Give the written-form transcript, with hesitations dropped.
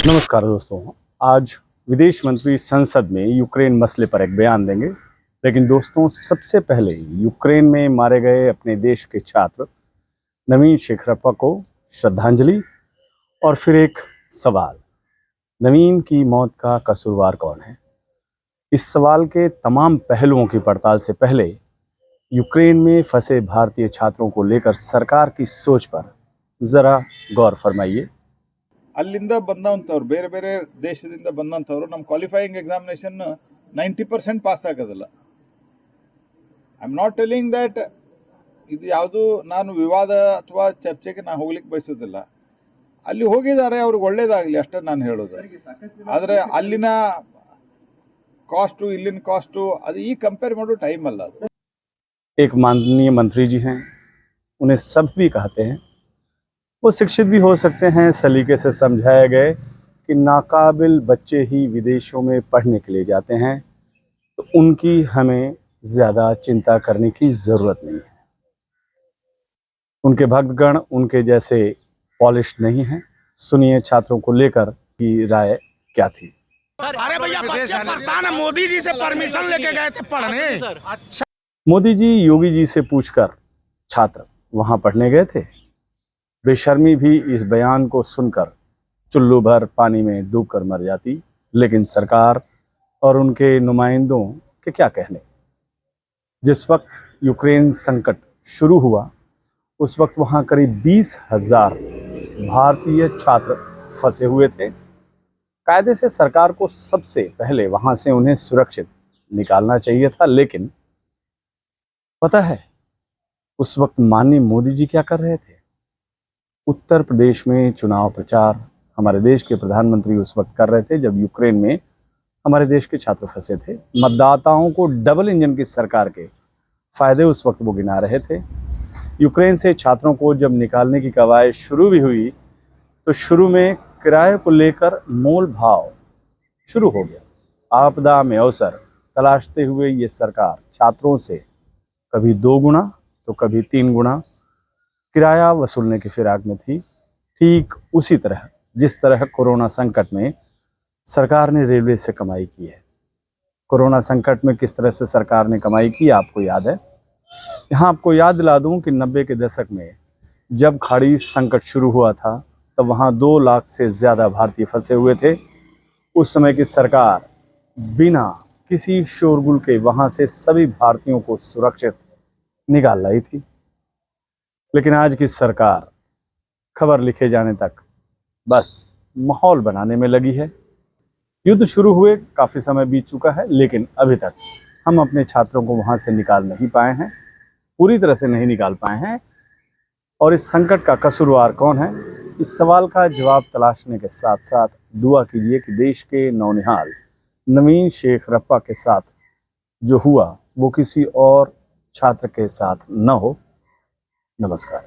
नमस्कार दोस्तों, आज विदेश मंत्री संसद में यूक्रेन मसले पर एक बयान देंगे। लेकिन दोस्तों, सबसे पहले यूक्रेन में मारे गए अपने देश के छात्र नवीन शेखरप्पा को श्रद्धांजलि और फिर एक सवाल, नवीन की मौत का कसूरवार कौन है? इस सवाल के तमाम पहलुओं की पड़ताल से पहले यूक्रेन में फंसे भारतीय छात्रों को लेकर सरकार की सोच पर जरा गौर फरमाइए। ಅಲ್ಲಿಂದ ಬಂದಂಥವ್ರು ಬೇರೆ ಬೇರೆ ದೇಶದಿಂದ ಬಂದಂಥವ್ರು ನಮ್ಮ ಕ್ವಾಲಿಫೈಯಿಂಗ್ ಎಕ್ಸಾಮಿನೇಷನ್ 90% ಪಾಸ್ ಆಗೋದಿಲ್ಲ. I am not telling that ಇದು ಯಾವುದು ನಾನು ವಿವಾದ ಅಥವಾ ಚರ್ಚೆಗೆ ನಾನು ಹೋಗ್ಲಿಕ್ಕೆ ಬಯಸೋದಿಲ್ಲ. ಅಲ್ಲಿ ಹೋಗಿದ್ದಾರೆ, ಅವ್ರಿಗೆ ಒಳ್ಳೇದಾಗಲಿ ಅಷ್ಟೇ ನಾನು ಹೇಳೋದು. ಆದರೆ ಅಲ್ಲಿನ ಕಾಸ್ಟು ಇಲ್ಲಿನ ಕಾಸ್ಟು ಅದು ಈ ಕಂಪೇರ್ ಮಾಡೋ ಟೈಮ್ ಅಲ್ಲ ಅದು. एक माननीय मंत्री जी हैं, उन्हें सब भी कहते हैं, वो शिक्षित भी हो सकते हैं, सलीके से समझाए गए कि नाकाबिल बच्चे ही विदेशों में पढ़ने के लिए जाते हैं, तो उनकी हमें ज़्यादा चिंता करने की ज़रूरत नहीं है। उनके भक्तगण उनके जैसे पॉलिश नहीं हैं। सुनिए छात्रों को लेकर की राय क्या थी। अरे भैया बच्चे परेशान है, मोदी जी से परमिशन लेके गए थे पढ़ने। अच्छा, मोदी जी योगी जी से पूछकर छात्र वहाँ पढ़ने गए थे। बेशर्मी भी इस बयान को सुनकर चुल्लू भर पानी में डूबकर मर जाती, लेकिन सरकार और उनके नुमाइंदों के क्या कहने। जिस वक्त यूक्रेन संकट शुरू हुआ, उस वक्त वहाँ करीब 20,000 भारतीय छात्र फंसे हुए थे। कायदे से सरकार को सबसे पहले वहाँ से उन्हें सुरक्षित निकालना चाहिए था, लेकिन पता है उस वक्त माननीय मोदी जी क्या कर रहे थे? उत्तर प्रदेश में चुनाव प्रचार हमारे देश के प्रधानमंत्री उस वक्त कर रहे थे जब यूक्रेन में हमारे देश के छात्र फंसे थे। मतदाताओं को डबल इंजन की सरकार के फायदे उस वक्त वो गिना रहे थे। यूक्रेन से छात्रों को जब निकालने की कवायद शुरू भी हुई, तो शुरू में किराए को लेकर मोल भाव शुरू हो गया। आपदा में अवसर तलाशते हुए ये सरकार छात्रों से कभी 2 गुना तो कभी 3 गुना किराया वसूलने की फिराक में थी। ठीक उसी तरह जिस तरह कोरोना संकट में सरकार ने रेलवे से कमाई की है। कोरोना संकट में किस तरह से सरकार ने कमाई की आपको याद है। यहाँ आपको याद दिला दूं कि 90 के दशक में जब खाड़ी संकट शुरू हुआ था, तब वहाँ 2 लाख से ज़्यादा भारतीय फंसे हुए थे। उस समय की सरकार बिना किसी शोरगुल के वहाँ से सभी भारतीयों को सुरक्षित निकाल लाई थी। लेकिन आज की सरकार खबर लिखे जाने तक बस माहौल बनाने में लगी है। युद्ध शुरू हुए काफ़ी समय बीत चुका है, लेकिन अभी तक हम अपने छात्रों को वहाँ से निकाल नहीं पाए हैं, पूरी तरह से नहीं निकाल पाए हैं। और इस संकट का कसूरवार कौन है, इस सवाल का जवाब तलाशने के साथ साथ दुआ कीजिए कि देश के नौनिहाल नवीन शेखरप्पा के साथ जो हुआ वो किसी और छात्र के साथ न हो। नमस्कार।